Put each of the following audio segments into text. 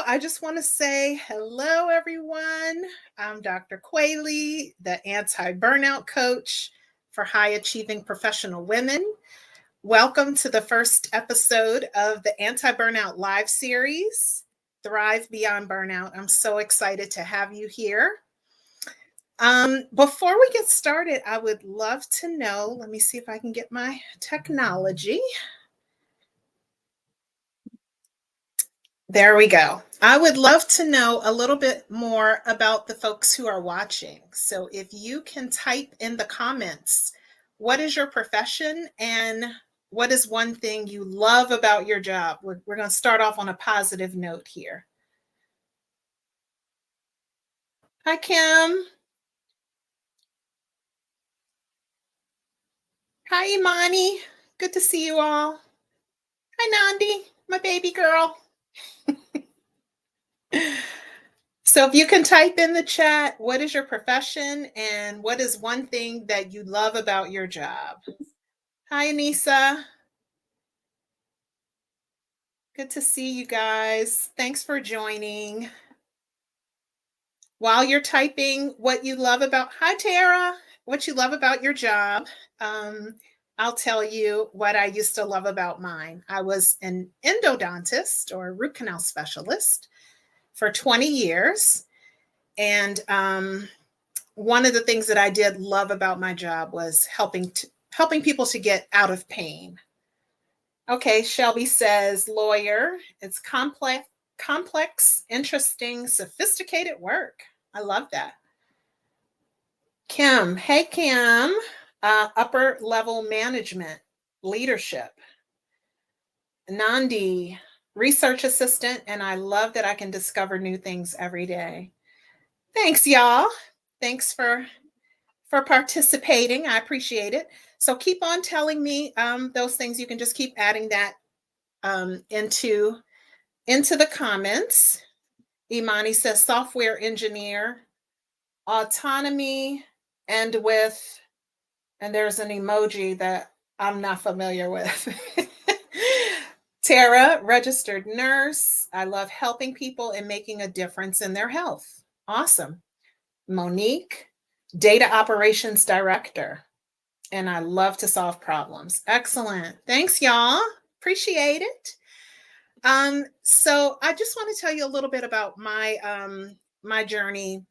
I just want to say hello, everyone. I'm Dr. Kweli, the anti-burnout coach for high achieving professional women. Welcome to the first episode of the Anti-Burnout live series, Thrive Beyond Burnout. I'm so excited to have you here. Before we get started, I would love to know, let me see if I can get my technology. There we go. I would love to know a little bit more about the folks who are watching. So if you can type in the comments, what is your profession and what is one thing you love about your job? We're going to start off on a positive note here. Hi, Kim. Hi, Imani. Good to see you all. Hi, Nandi, my baby girl. So if you can type in the chat, what is your profession and what is one thing that you love about your job? Hi, Anissa. Good to see you guys. Thanks for joining. While you're typing what you love about, hi, Tara, what you love about your job, I'll tell you what I used to love about mine. I was an endodontist or root canal specialist for 20 years. And one of the things that I did love about my job was helping people to get out of pain. Okay, Shelby says lawyer. It's complex, interesting, sophisticated work. I love that. Kim, hey Kim, upper level management, leadership. Nandi, research assistant, and I love that I can discover new things every day. Thanks, y'all. Thanks for participating. I appreciate it. So keep on telling me those things. You can just keep adding that into the comments. Imani says software engineer, autonomy, and there's an emoji that I'm not familiar with. Tara, registered nurse. I love helping people and making a difference in their health. Awesome. Monique, data operations director. And I love to solve problems. Excellent. Thanks, y'all. Appreciate it. So I just want to tell you a little bit about my my journey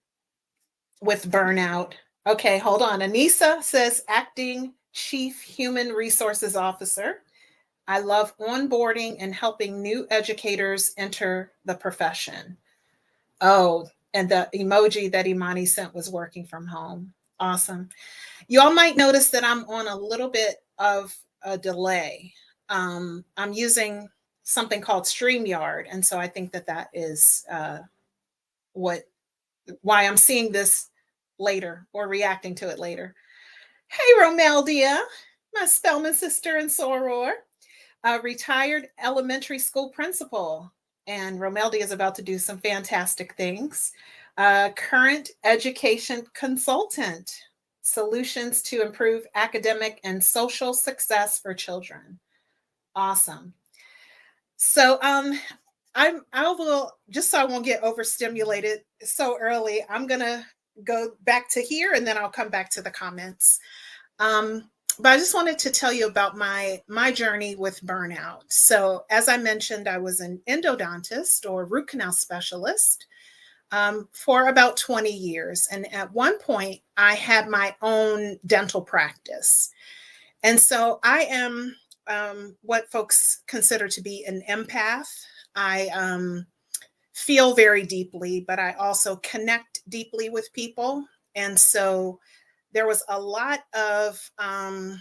with burnout. Okay, hold on. Anissa says acting chief human resources officer. I love onboarding and helping new educators enter the profession. Oh, and the emoji that Imani sent was working from home. Awesome. You all might notice that I'm on a little bit of a delay. I'm using something called StreamYard, and so I think that is why I'm seeing this later or reacting to it later. Hey, Romeldia, my Spelman sister and soror, a retired elementary school principal, and Romeldia is about to do some fantastic things. Current education consultant, solutions to improve academic and social success for children. Awesome. So I will, just so I won't get overstimulated so early, I'm gonna go back to here and then I'll come back to the comments. But I just wanted to tell you about my journey with burnout. So as I mentioned, I was an endodontist or root canal specialist for about 20 years. And at one point, I had my own dental practice. And so I am what folks consider to be an empath. I feel very deeply, but I also connect deeply with people. And so there was a lot of, my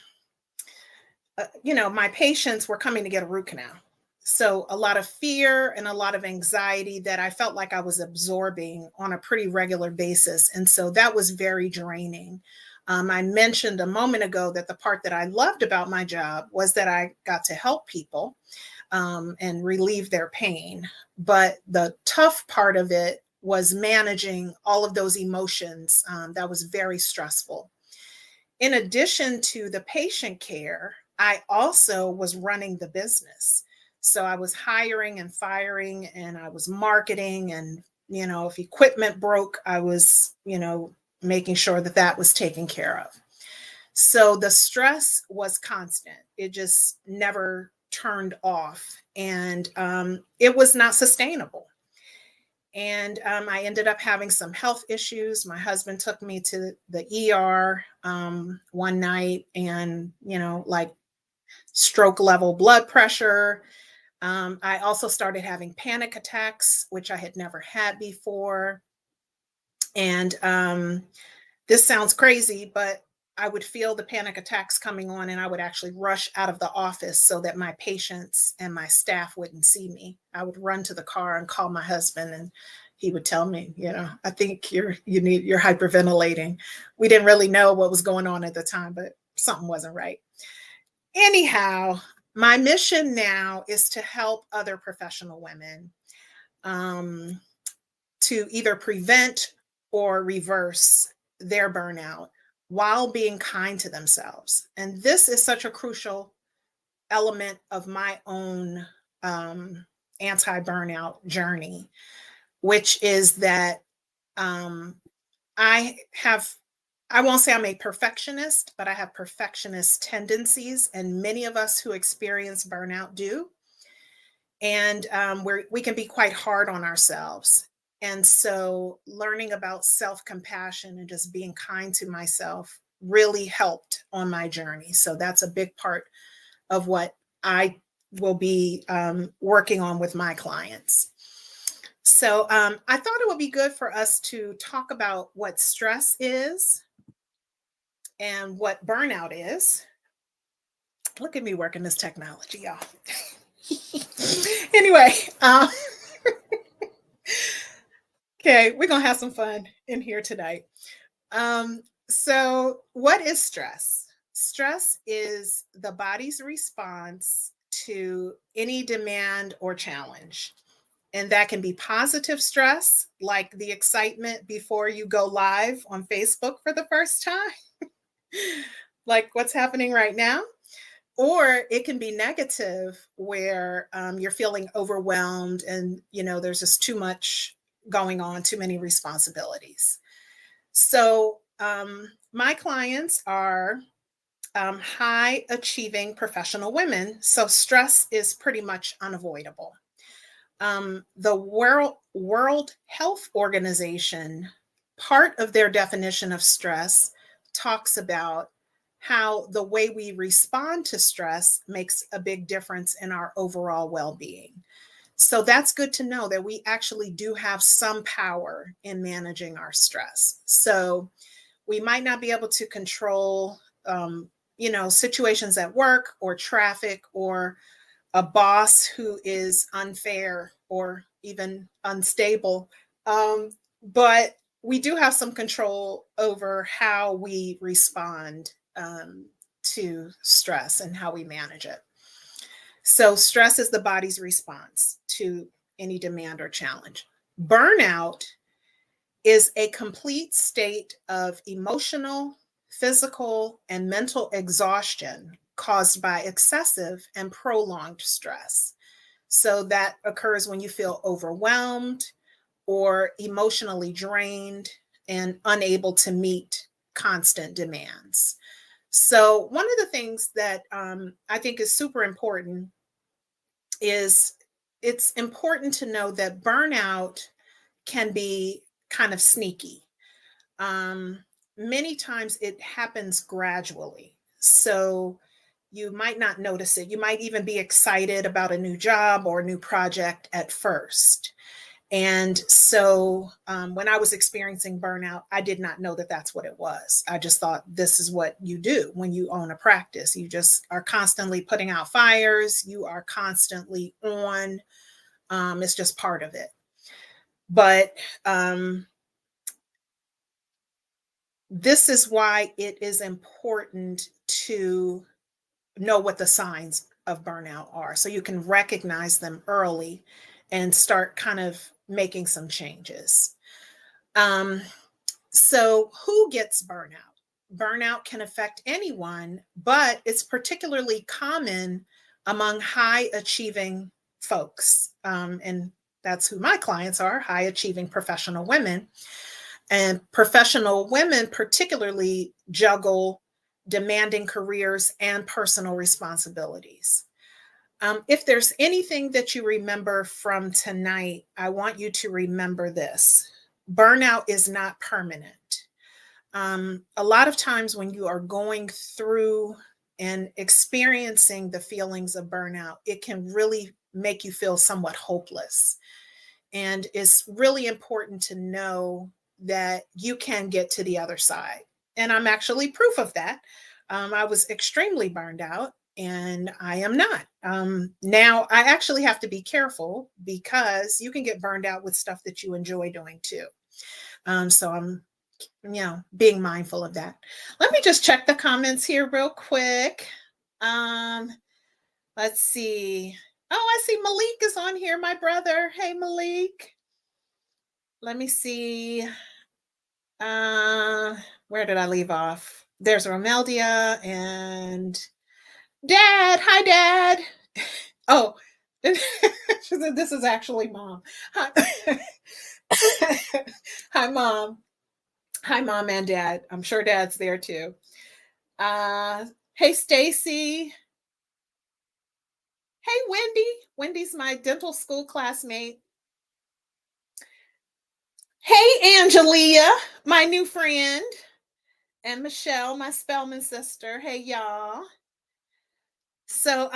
patients were coming to get a root canal. So a lot of fear and a lot of anxiety that I felt like I was absorbing on a pretty regular basis. And so that was very draining. I mentioned a moment ago that the part that I loved about my job was that I got to help people and relieve their pain. But the tough part of it was managing all of those emotions. That was very stressful. In addition to the patient care, I also was running the business. So I was hiring and firing, and I was marketing, and, if equipment broke, I was, making sure that that was taken care of. So the stress was constant. It just never turned off. And it was not sustainable. And I ended up having some health issues. My husband took me to the ER one night, and, like stroke level blood pressure. I also started having panic attacks, which I had never had before. And this sounds crazy, but I would feel the panic attacks coming on, and I would actually rush out of the office so that my patients and my staff wouldn't see me. I would run to the car and call my husband, and he would tell me, I think you're hyperventilating. We didn't really know what was going on at the time, but something wasn't right. Anyhow, my mission now is to help other professional women to either prevent or reverse their burnout while being kind to themselves. And this is such a crucial element of my own anti-burnout journey, which is that I won't say I'm a perfectionist, but I have perfectionist tendencies, and many of us who experience burnout do. And we can be quite hard on ourselves. And so learning about self-compassion and just being kind to myself really helped on my journey. So that's a big part of what I will be working on with my clients. So I thought it would be good for us to talk about what stress is and what burnout is. Look at me working this technology, y'all. Anyway, okay, we're going to have some fun in here tonight. So what is stress? Stress is the body's response to any demand or challenge. And that can be positive stress, like the excitement before you go live on Facebook for the first time, like what's happening right now. Or it can be negative, where you're feeling overwhelmed and, there's just too much going on, too many responsibilities. So my clients are high achieving professional women. So stress is pretty much unavoidable. The World Health Organization, part of their definition of stress, talks about how the way we respond to stress makes a big difference in our overall well-being. So that's good to know that we actually do have some power in managing our stress. So we might not be able to control, situations at work or traffic or a boss who is unfair or even unstable. But we do have some control over how we respond to stress and how we manage it. So stress is the body's response to any demand or challenge. Burnout is a complete state of emotional, physical, and mental exhaustion caused by excessive and prolonged stress. So that occurs when you feel overwhelmed or emotionally drained and unable to meet constant demands. So one of the things that I think is super important is it's important to know that burnout can be kind of sneaky. Many times it happens gradually. So you might not notice it. You might even be excited about a new job or a new project at first. And so when I was experiencing burnout, I did not know that that's what it was. I just thought this is what you do when you own a practice. You just are constantly putting out fires. You are constantly on. It's just part of it. But this is why it is important to know what the signs of burnout are, so you can recognize them early and start kind of making some changes. So who gets burnout? Burnout can affect anyone, but it's particularly common among high achieving folks. And that's who my clients are, high achieving professional women. And professional women particularly juggle demanding careers and personal responsibilities. If there's anything that you remember from tonight, I want you to remember this. Burnout is not permanent. A lot of times when you are going through and experiencing the feelings of burnout, it can really make you feel somewhat hopeless. And it's really important to know that you can get to the other side. And I'm actually proof of that. I was extremely burned out and I am not. Now, I actually have to be careful because you can get burned out with stuff that you enjoy doing too. So I'm being mindful of that. Let me just check the comments here real quick. Let's see. Oh, I see Malik is on here, my brother. Hey, Malik. Let me see. Where did I leave off? There's Romeldia and Dad. Hi, Dad. Oh, this is actually Mom. Hi. Hi, Mom. Hi, Mom and Dad. I'm sure Dad's there too. Hey, Stacy. Hey, Wendy. Wendy's my dental school classmate. Hey, Angelia, my new friend. And Michelle, my Spelman sister. Hey, y'all. So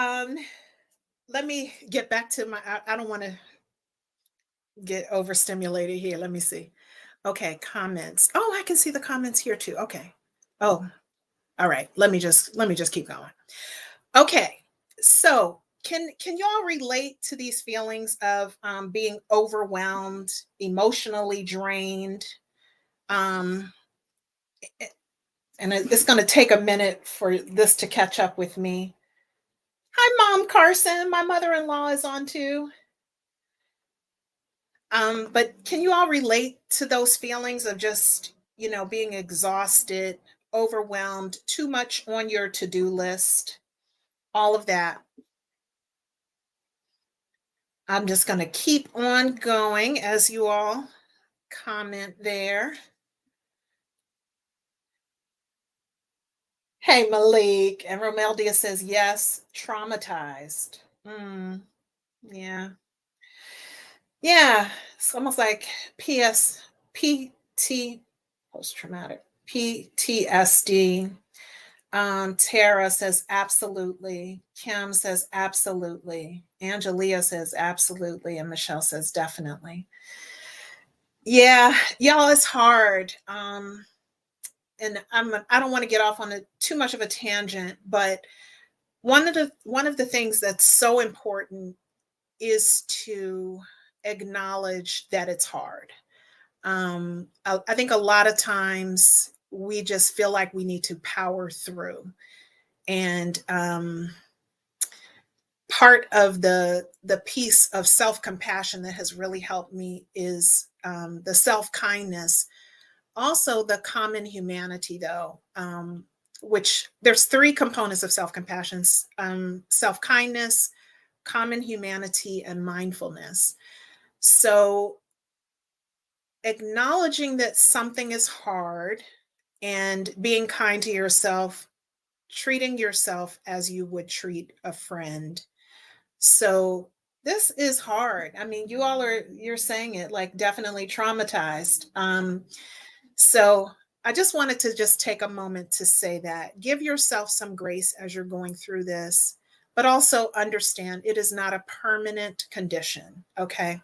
let me get back to I don't want to get overstimulated here. Let me see. Okay, comments. Oh, I can see the comments here too. Okay. Oh, all right. Let me just keep going. Okay. So can y'all relate to these feelings of being overwhelmed, emotionally drained? And it's going to take a minute for this to catch up with me. Hi, Mom Carson. My mother-in-law is on too. But can you all relate to those feelings of just, being exhausted, overwhelmed, too much on your to-do list, all of that? I'm just going to keep on going as you all comment there. Hey, Malik. And Romeldia says, yes, traumatized. Yeah. Yeah. It's almost like PT, post-traumatic, PTSD. Tara says, absolutely. Kim says, absolutely. Angelia says, absolutely. And Michelle says, definitely. Yeah, y'all, it's hard. And I don't want to get off on too much of a tangent, but one of the things that's so important is to acknowledge that it's hard. I think a lot of times we just feel like we need to power through. And part of the piece of self-compassion that has really helped me is the self-kindness. Also, the common humanity, though, which there's 3 components of self-compassion: self-kindness, common humanity, and mindfulness. So acknowledging that something is hard and being kind to yourself, treating yourself as you would treat a friend. So this is hard. I mean, you're saying it, like, definitely traumatized. So I just wanted to just take a moment to say that. Give yourself some grace as you're going through this, but also understand it is not a permanent condition. Okay.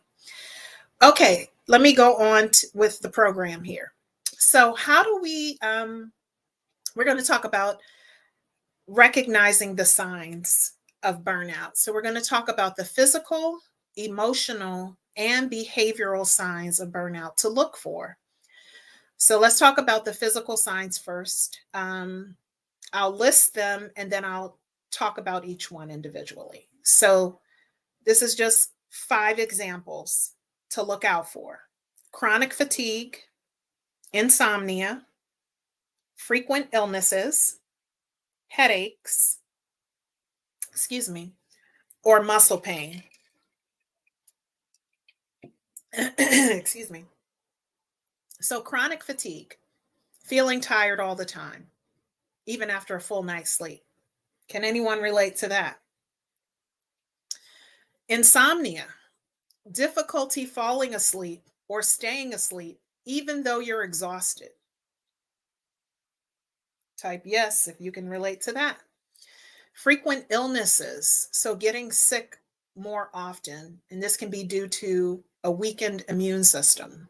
Okay, let me go on with the program here. So how do we're going to talk about recognizing the signs of burnout. So we're going to talk about the physical, emotional, and behavioral signs of burnout to look for. So let's talk about the physical signs first. I'll list them and then I'll talk about each one individually. So this is just 5 examples to look out for: chronic fatigue, insomnia, frequent illnesses, headaches, or muscle pain. Excuse me. So chronic fatigue, feeling tired all the time, even after a full night's sleep. Can anyone relate to that? Insomnia, difficulty falling asleep or staying asleep, even though you're exhausted. Type yes if you can relate to that. Frequent illnesses, so getting sick more often, and this can be due to a weakened immune system.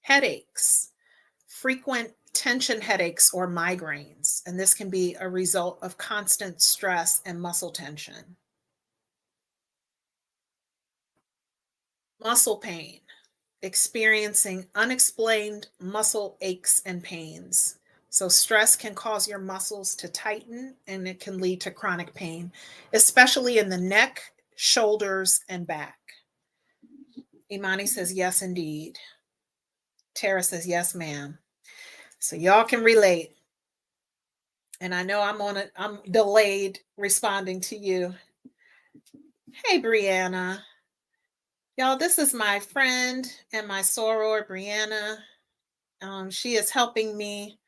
Headaches, frequent tension headaches or migraines, and this can be a result of constant stress and muscle tension. Muscle pain, experiencing unexplained muscle aches and pains. So, stress can cause your muscles to tighten and it can lead to chronic pain, especially in the neck, shoulders, and back. Imani says, yes, indeed. Tara says, yes, ma'am. So, y'all can relate. And I know I'm delayed responding to you. Hey, Brianna. Y'all, this is my friend and my soror, Brianna. She is helping me.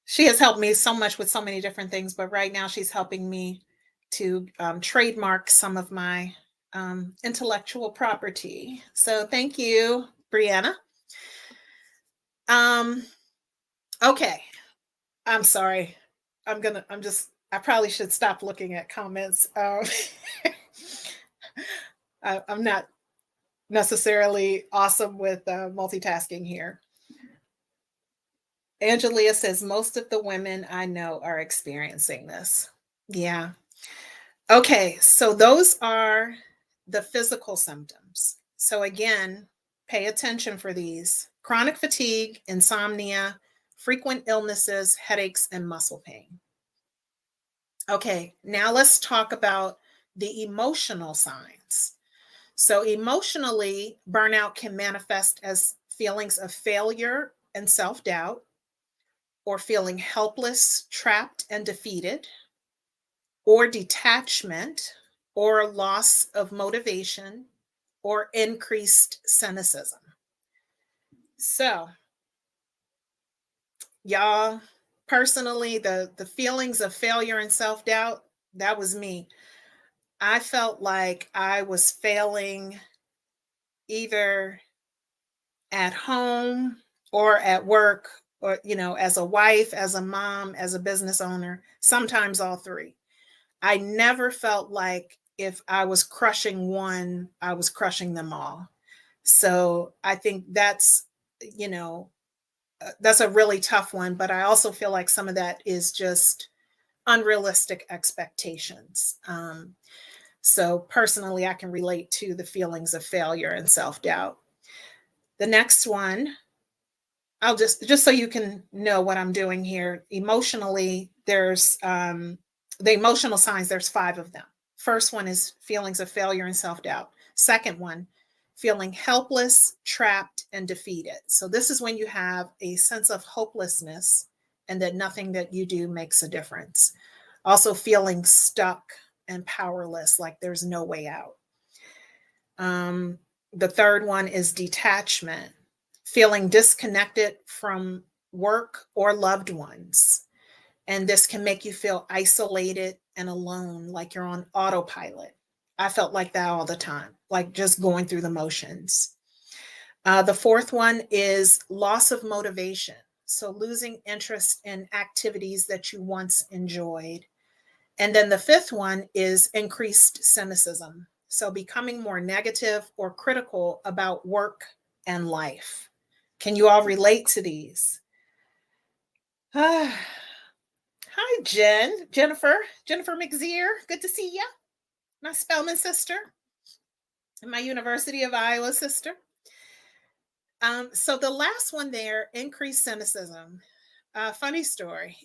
She has helped me so much with so many different things, but right now she's helping me to trademark some of my intellectual property. So thank you, Brianna. Okay. I'm sorry. I probably should stop looking at comments. I'm not necessarily awesome with multitasking here. Angelia says most of the women I know are experiencing this. Yeah. Okay, so those are the physical symptoms. So again, pay attention for these: chronic fatigue, insomnia, frequent illnesses, headaches, and muscle pain. Okay, now let's talk about the emotional signs. So emotionally, burnout can manifest as feelings of failure and self-doubt, or feeling helpless, trapped, and defeated, or detachment, or loss of motivation, or increased cynicism. So, y'all, personally, the feelings of failure and self-doubt, that was me. I felt like I was failing either at home or at work, or as a wife, as a mom, as a business owner, sometimes all three. I never felt like if I was crushing one, I was crushing them all. So I think that's a really tough one, but I also feel like some of that is just unrealistic expectations. So personally, I can relate to the feelings of failure and self-doubt. The next one, I'll just so you can know what I'm doing here. Emotionally, there's the emotional signs, there's 5 of them. First one is feelings of failure and self-doubt. Second one, feeling helpless, trapped, and defeated. So this is when you have a sense of hopelessness and that nothing that you do makes a difference. Also feeling stuck and powerless, like there's no way out. The third one is detachment, feeling disconnected from work or loved ones. And this can make you feel isolated and alone, like you're on autopilot. I felt like that all the time, like just going through the motions. The fourth one is loss of motivation. So losing interest in activities that you once enjoyed. And then the fifth one is increased cynicism. So becoming more negative or critical about work and life. Can you all relate to these? Hi, Jennifer McZeer. Good to see you. My Spelman sister and my University of Iowa sister. So the last one there, increased cynicism. Funny story.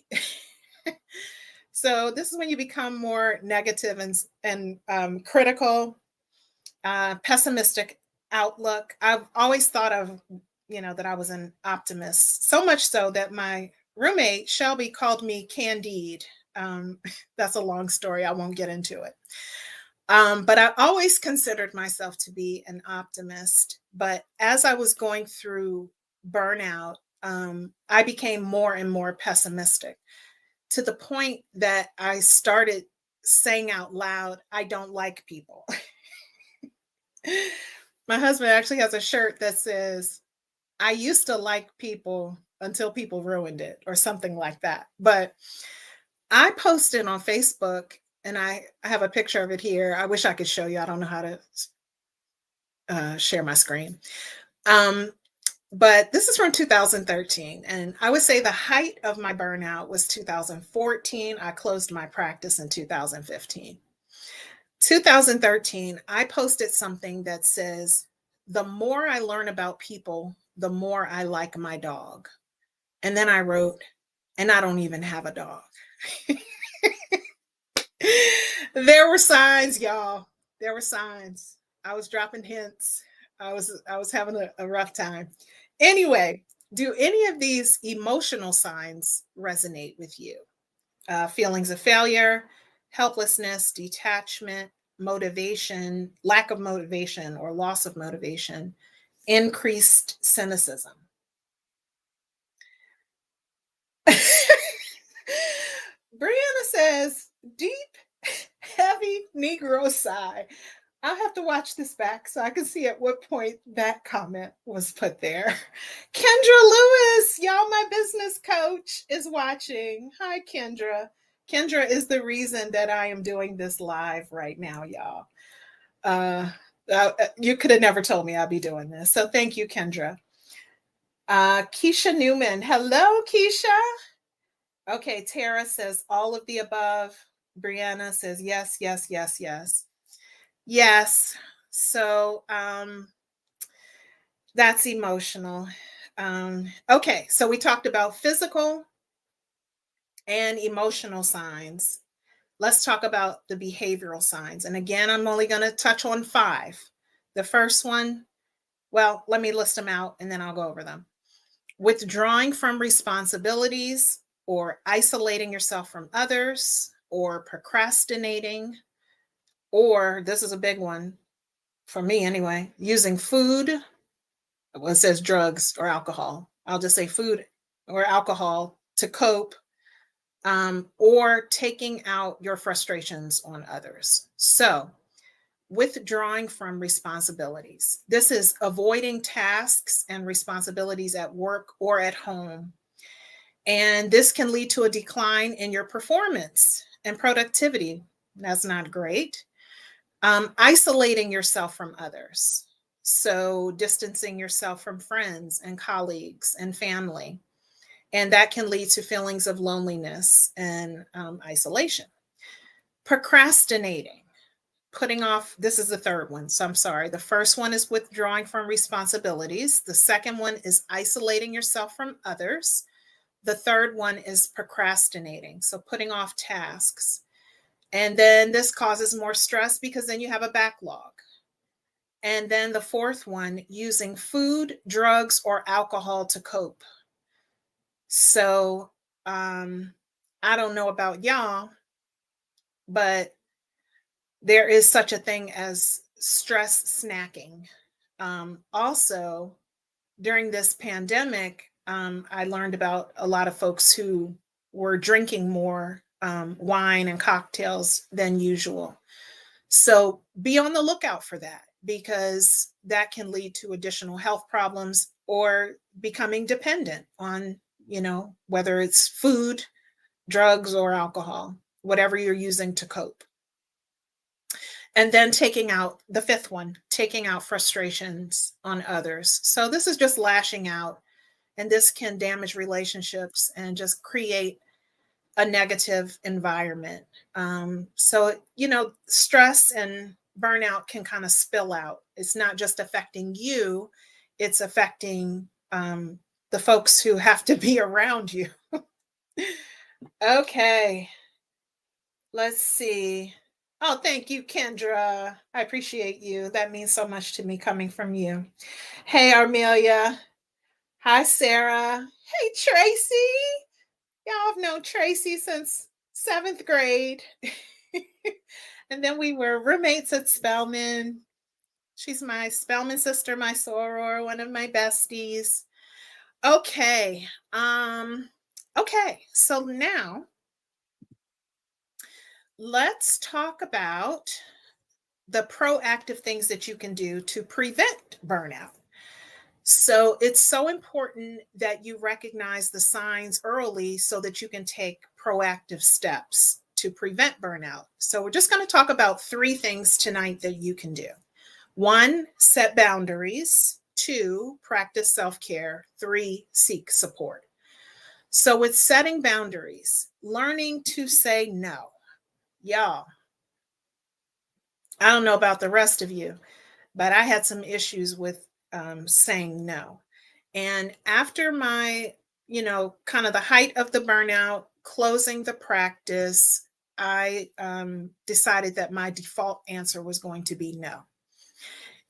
So this is when you become more negative and critical, pessimistic outlook. I've always thought of, that I was an optimist, so much so that my roommate, Shelby, called me Candide. That's a long story. I won't get into it. But I always considered myself to be an optimist. But as I was going through burnout, I became more and more pessimistic to the point that I started saying out loud, I don't like people. My husband actually has a shirt that says, I used to like people until people ruined it, or something like that. But I posted on Facebook, and I have a picture of it here. I wish I could show you. I don't know how to share my screen. Um, but this is from 2013. And I would say the height of my burnout was 2014. I closed my practice in 2015. 2013, I posted something that says, the more I learn about people, the more I like my dog. And then I wrote, and I don't even have a dog. There were signs, y'all. There were signs. I was dropping hints. I was having a rough time. Anyway, do any of these emotional signs resonate with you? Feelings of failure, helplessness, detachment, motivation, lack of motivation or loss of motivation, increased cynicism. Brianna says, deep, heavy Negro sigh. I'll have to watch this back so I can see at what point that comment was put there. Kendra Lewis, y'all, my business coach, is watching. Hi, Kendra. Kendra is the reason that I am doing this live right now, y'all. You could have never told me I'd be doing this. So thank you, Kendra. Keisha Newman. Hello, Keisha. Okay, Tara says all of the above. Brianna says yes, yes, yes, yes. Yes. So that's emotional. Okay, so we talked about physical and emotional signs. Let's talk about the behavioral signs. And again, I'm only going to touch on 5. The first one, well, let me list them out and then I'll go over them. Withdrawing from responsibilities, or isolating yourself from others, or procrastinating, or this is a big one for me anyway, using food. Well, it says drugs or alcohol. I'll just say food or alcohol to cope, or taking out your frustrations on others. So, withdrawing from responsibilities. This is avoiding tasks and responsibilities at work or at home. And this can lead to a decline in your performance and productivity. That's not great. Isolating yourself from others. So, distancing yourself from friends and colleagues and family. And that can lead to feelings of loneliness and isolation. Procrastinating, putting off. This is the third one. So, I'm sorry. The first one is withdrawing from responsibilities. The second one is isolating yourself from others. The third one is procrastinating. So, putting off tasks. And then this causes more stress because then you have a backlog. And then the fourth one, using food, drugs, or alcohol to cope. So I don't know about y'all, but there is such a thing as stress snacking. Also, during this pandemic, I learned about a lot of folks who were drinking more wine and cocktails than usual. So be on the lookout for that, because that can lead to additional health problems or becoming dependent on, whether it's food, drugs, or alcohol, whatever you're using to cope. And then taking out the fifth one, taking out frustrations on others. So this is just lashing out, and this can damage relationships and just create a negative environment. So, stress and burnout can kind of spill out. It's not just affecting you, it's affecting the folks who have to be around you. Okay, let's see. Oh, thank you, Kendra. I appreciate you. That means so much to me coming from you. Hey, Armelia. Hi, Sarah. Hey, Tracy. Y'all have known Tracy since 7th grade. And then we were roommates at Spelman. She's my Spelman sister, my soror, one of my besties. Okay. Okay. So now let's talk about the proactive things that you can do to prevent burnout. So it's so important that you recognize the signs early so that you can take proactive steps to prevent burnout. So we're just going to talk about 3 things tonight that you can do. 1, set boundaries. 2, practice self-care. 3, seek support. So with setting boundaries, learning to say no. Y'all, I don't know about the rest of you, but I had some issues with saying no. And after my, kind of the height of the burnout, closing the practice, I decided that my default answer was going to be no.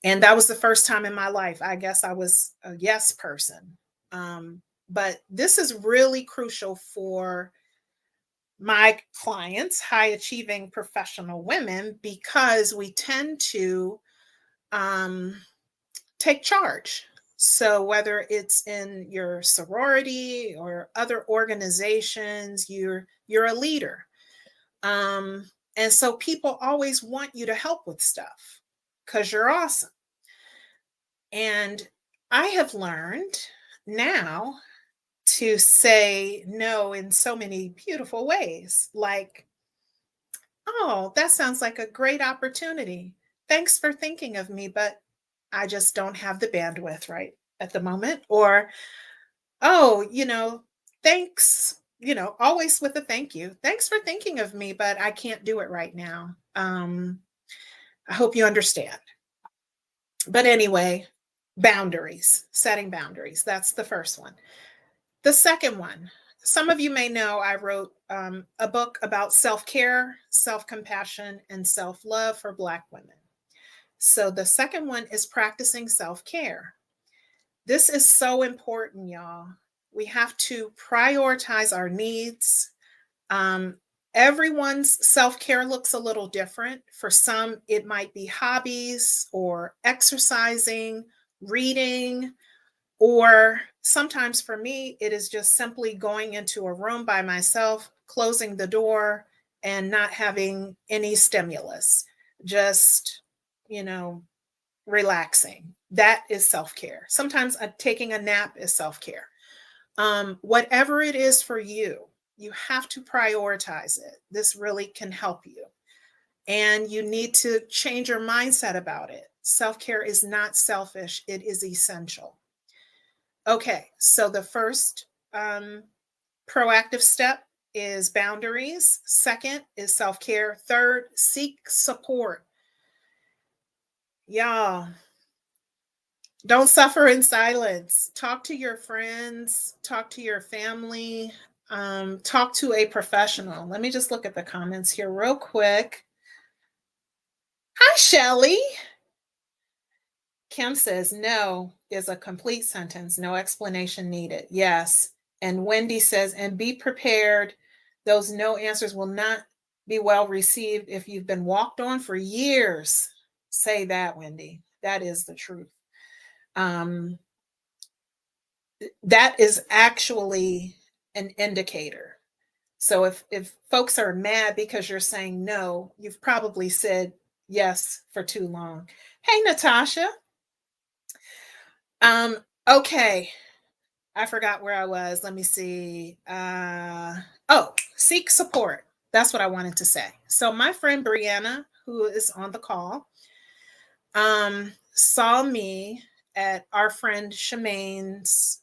And that was the first time in my life. I guess I was a yes person. But this is really crucial for my clients, high achieving professional women, because we tend to take charge. So whether it's in your sorority or other organizations, you're a leader. And so people always want you to help with stuff because you're awesome. And I have learned now to say no in so many beautiful ways. Like, oh, that sounds like a great opportunity. Thanks for thinking of me, but I just don't have the bandwidth right at the moment. Or, oh, thanks, always with a thank you. Thanks for thinking of me, but I can't do it right now. I hope you understand. But anyway, boundaries, setting boundaries. That's the first one. The second one, some of you may know I wrote a book about self-care, self-compassion, and self-love for Black women. So the second one is practicing self-care. This is so important, y'all. We have to prioritize our needs. Everyone's self-care looks a little different. For some, it might be hobbies or exercising, reading, or sometimes for me, it is just simply going into a room by myself, closing the door, and not having any stimulus. Just, relaxing. That is self-care. Sometimes taking a nap is self-care. Whatever it is for you, you have to prioritize it. This really can help you. And you need to change your mindset about it. Self-care is not selfish, it is essential. Okay, so the first proactive step is boundaries. Second is self-care. Third, seek support. Y'all, don't suffer in silence. Talk to your friends, talk to your family, talk to a professional. Let me just look at the comments here real quick. Hi, Shelly. Kim says, no is a complete sentence, no explanation needed. Yes. And Wendy says, and be prepared. Those no answers will not be well received if you've been walked on for years. Say that, Wendy. That is the truth. That is actually an indicator. So if folks are mad because you're saying no, you've probably said yes for too long. Hey, Natasha. Okay. I forgot where I was. Let me see. Seek support. That's what I wanted to say. So my friend Brianna, who is on the call, saw me at our friend Shemaine's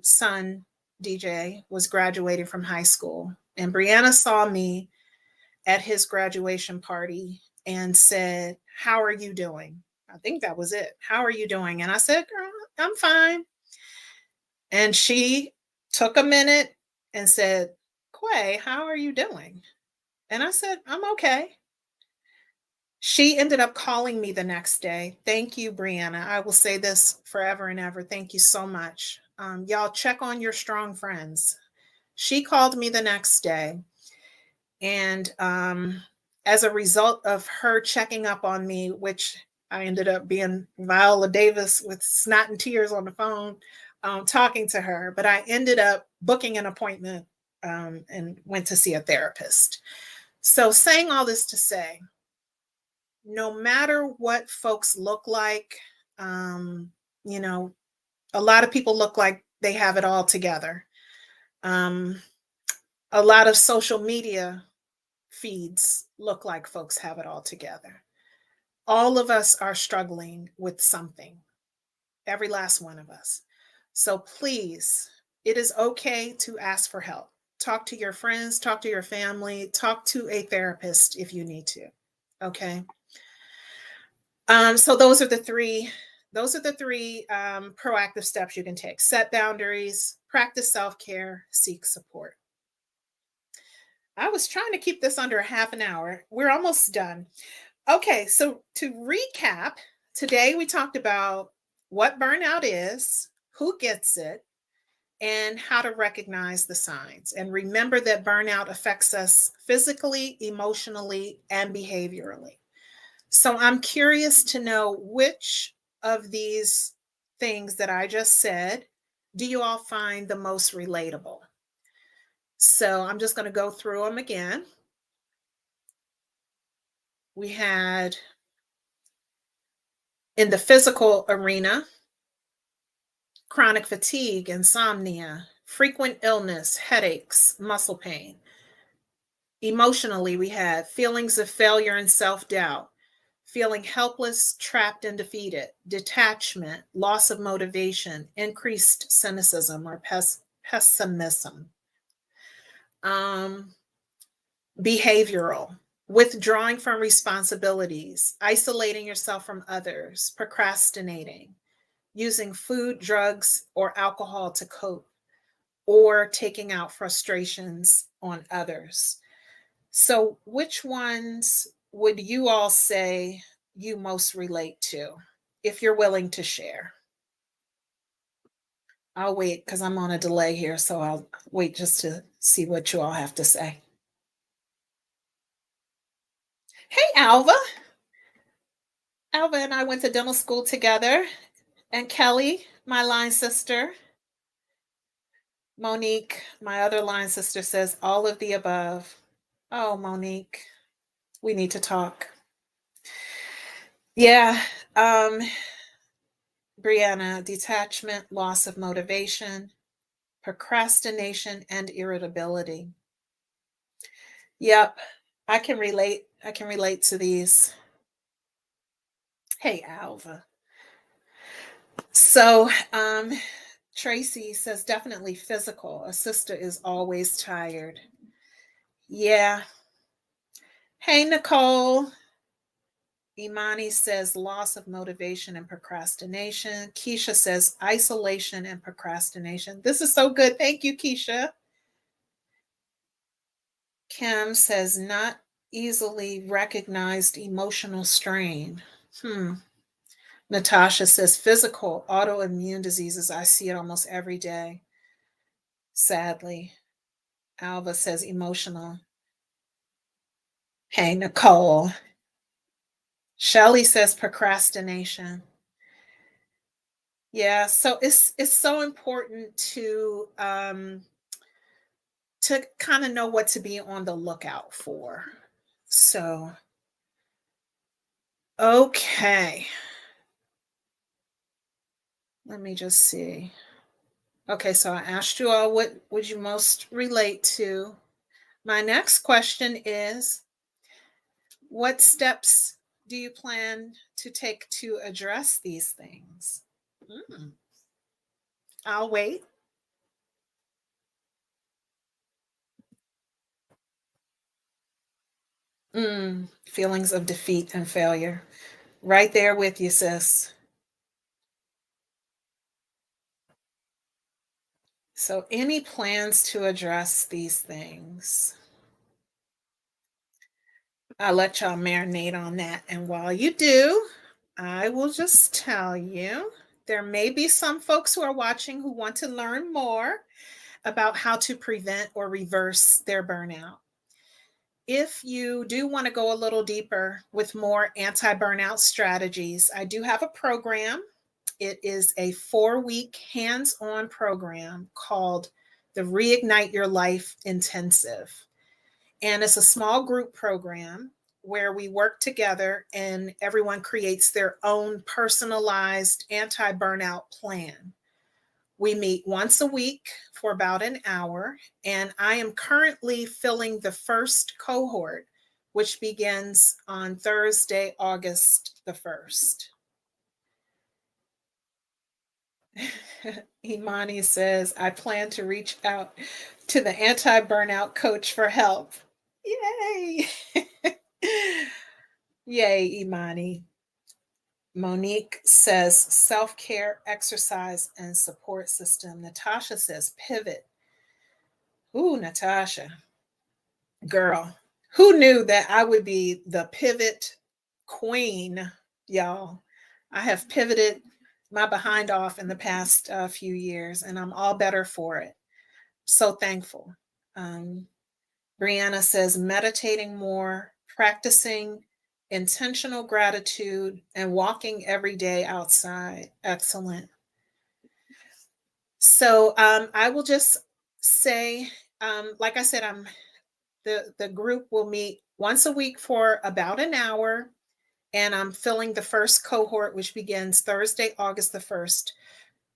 son, DJ, was graduating from high school. And Brianna saw me at his graduation party and said, how are you doing? I think that was it. How are you doing? And I said, girl, I'm fine. And she took a minute and said, Kwei, how are you doing? And I said, I'm okay. She ended up calling me the next day. Thank you, Brianna. I will say this forever and ever. Thank you so much. Y'all check on your strong friends. She called me the next day and as a result of her checking up on me, which I ended up being Viola Davis with snot and tears on the phone, talking to her, but I ended up booking an appointment and went to see a therapist. So, saying all this to say, no matter what folks look like, um, you know, a lot of people look like they have it all together. Um, a lot of social media feeds look like folks have it all together. All of us are struggling with something, every last one of us. So please, it is okay to ask for help. Talk to your friends, talk to your family, talk to a therapist if you need to. Okay. So those are the three. Those are the three proactive steps you can take: set boundaries, practice self care, seek support. I was trying to keep this under a half an hour. We're almost done. Okay, so to recap, today we talked about what burnout is, who gets it, and how to recognize the signs. And remember that burnout affects us physically, emotionally, and behaviorally. So I'm curious to know which of these things that I just said do you all find the most relatable? So I'm just going to go through them again. We had in the physical arena, chronic fatigue, insomnia, frequent illness, headaches, muscle pain. Emotionally, we had feelings of failure and self doubt, feeling helpless, trapped, and defeated, detachment, loss of motivation, increased cynicism or pessimism. Um, Behavioral, withdrawing from responsibilities, isolating yourself from others, procrastinating, using food, drugs, or alcohol to cope, or taking out frustrations on others. So, which ones would you all say you most relate to, if you're willing to share? I'll wait because I'm on a delay here, so I'll wait just to see what you all have to say. Hey, Alva. Alva and I went to dental school together, and Kelly, my line sister. Monique, my other line sister, says all of the above. Oh, Monique, we need to talk. Yeah. Um, Brianna, detachment, loss of motivation, procrastination, and irritability. Yep, I can relate. I can relate to these. Hey, Alva. So, Tracy says definitely physical. A sister is always tired. Yeah. Hey, Nicole. Imani says loss of motivation and procrastination. Keisha says isolation and procrastination. This is so good. Thank you, Keisha. Kim says not easily recognized emotional strain. Natasha says physical autoimmune diseases. I see it almost every day. Sadly. Alva says emotional. Hey, Nicole. Shelly says procrastination. Yeah, so it's so important to kind of know what to be on the lookout for. So, okay. Let me just see. Okay, so I asked you all what would you most relate to. My next question is what steps do you plan to take to address these things? Mm, I'll wait. Feelings of defeat and failure. Right there with you, sis. So, any plans to address these things? I'll let y'all marinate on that. And while you do, I will just tell you there may be some folks who are watching who want to learn more about how to prevent or reverse their burnout. if you do want to go a little deeper with more anti-burnout strategies, I do have a program. It is a 4-week hands-on program called the Reignite Your Life Intensive. And it's a small group program where we work together and everyone creates their own personalized anti-burnout plan. We meet once a week for about an hour, and I am currently filling the first cohort, which begins on Thursday, August the 1st. Imani says, I plan to reach out to the anti-burnout coach for help. Yay! Yay, Imani. Monique says self-care, exercise, and support system. Natasha says pivot. Ooh, Natasha. Girl, who knew that I would be the pivot queen, y'all? I have pivoted my behind off in the past few years, and I'm all better for it. So thankful. Brianna says meditating more, practicing intentional gratitude, and walking every day outside. Excellent. So I will just say, like I said, the group will meet once a week for about an hour, and I'm filling the first cohort, which begins Thursday, August the 1st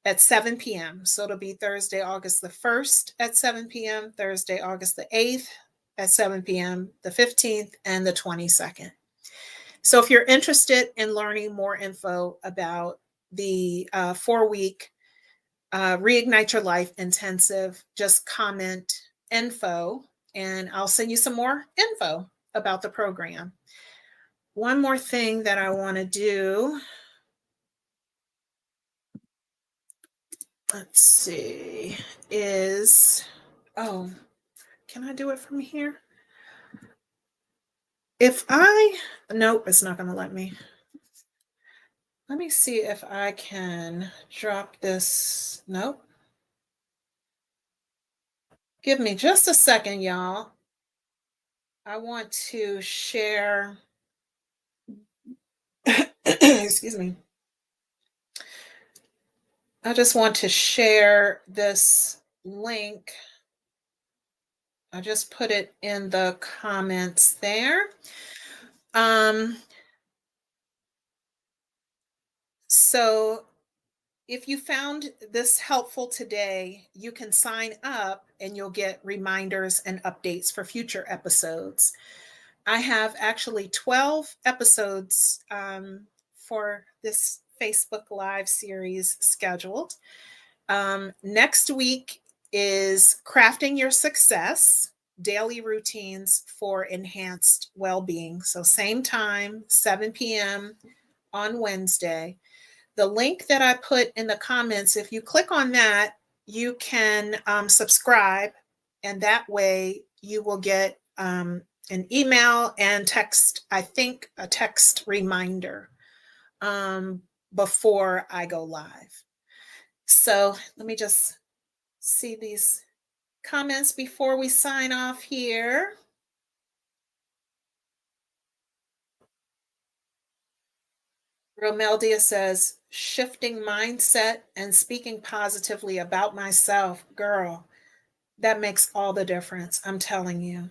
at 7 p.m. So it'll be Thursday, August the 1st at 7 p.m., Thursday, August the 8th at 7 p.m., the 15th, and the 22nd. So if you're interested in learning more info about the 4-week Reignite Your Life Intensive, just comment info and I'll send you some more info about the program. One more thing that I want to do. Let's see, can I do it from here? Nope, it's not going to let me. Let me see if I can drop this. Nope. Give me just a second, y'all. I want to share. Excuse me. I just want to share this link. I just put it in the comments there. So if you found this helpful today, you can sign up and you'll get reminders and updates for future episodes. I have actually 12 episodes for this Facebook Live series scheduled. Next week is Crafting Your Success, Daily Routines for Enhanced Well-Being. So same time, 7 p.m. on Wednesday. The link that I put in the comments, if you click on that, you can subscribe, and that way you will get an email and text, I think a text reminder before I go live. So let me just see these comments before we sign off here. Romeldia says, shifting mindset and speaking positively about myself. Girl, that makes all the difference. I'm telling you.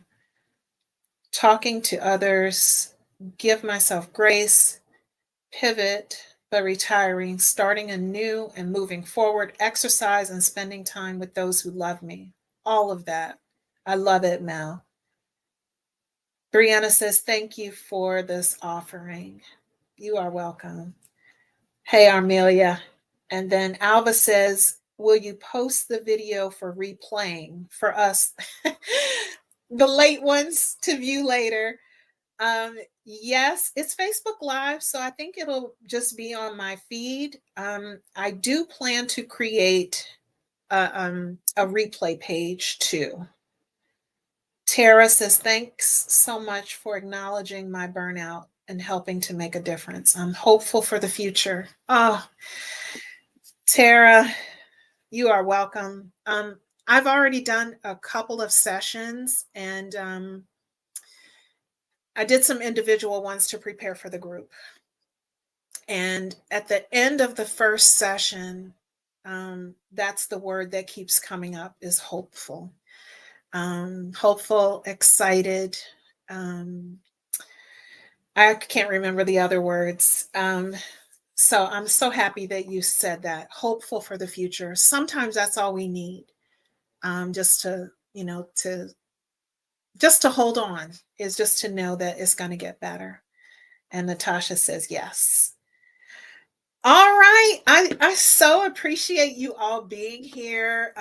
Talking to others, give myself grace, pivot, but retiring, starting anew and moving forward, exercise and spending time with those who love me. All of that. I love it, Mel. Brianna says, thank you for this offering. You are welcome. Hey, Armelia. And then Alva says, will you post the video for replaying for us, the late ones, to view later? Yes, it's Facebook Live, so I think it'll just be on my feed. I do plan to create a replay page too. Tara says, thanks so much for acknowledging my burnout and helping to make a difference. I'm hopeful for the future. Oh, Tara, you are welcome. I've already done a couple of sessions, and I did some individual ones to prepare for the group. And at the end of the first session, that's the word that keeps coming up, is hopeful. Hopeful, excited. I can't remember the other words. So I'm so happy that you said that. Hopeful for the future. Sometimes that's all we need. Just to, just to hold on, is just to know that it's going to get better. And Natasha says yes. All right. I so appreciate you all being here.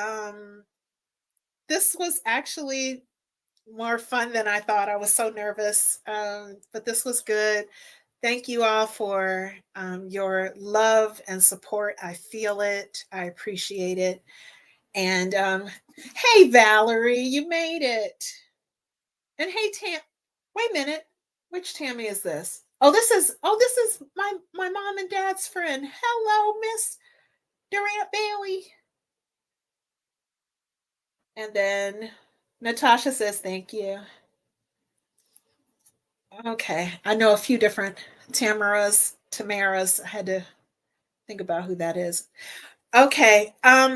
This was actually more fun than I thought. I was so nervous, but this was good. Thank you all for your love and support. I feel it. I appreciate it. And hey, Valerie, you made it. And hey, Tam. Wait a minute. Which Tammy is this? Oh, this is my mom and dad's friend. Hello, Miss Durant Bailey. And then Natasha says thank you. Okay, I know a few different Tamaras. I had to think about who that is. Okay,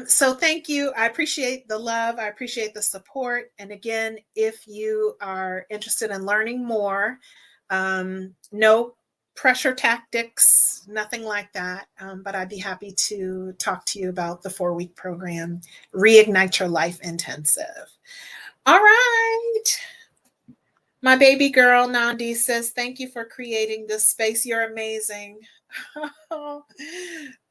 so thank you. I appreciate the love. I appreciate the support. And again, if you are interested in learning more, no pressure tactics, nothing like that. But I'd be happy to talk to you about the 4-week program, Reignite Your Life Intensive. All right. My baby girl, Nandi, says, thank you for creating this space. You're amazing.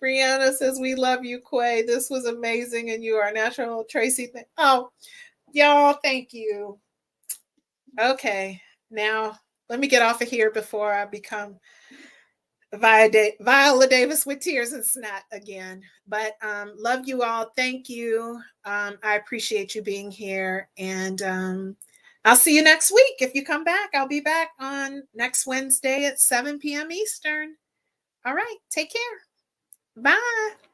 Brianna says, we love you, Quay. This was amazing, and you are natural. Tracy, oh, y'all, thank you. Okay, now let me get off of here before I become Viola Davis with tears and snot again. But love you all. Thank you. I appreciate you being here. And I'll see you next week. If you come back, I'll be back on next Wednesday at 7 p.m. Eastern. All right. Take care. Bye.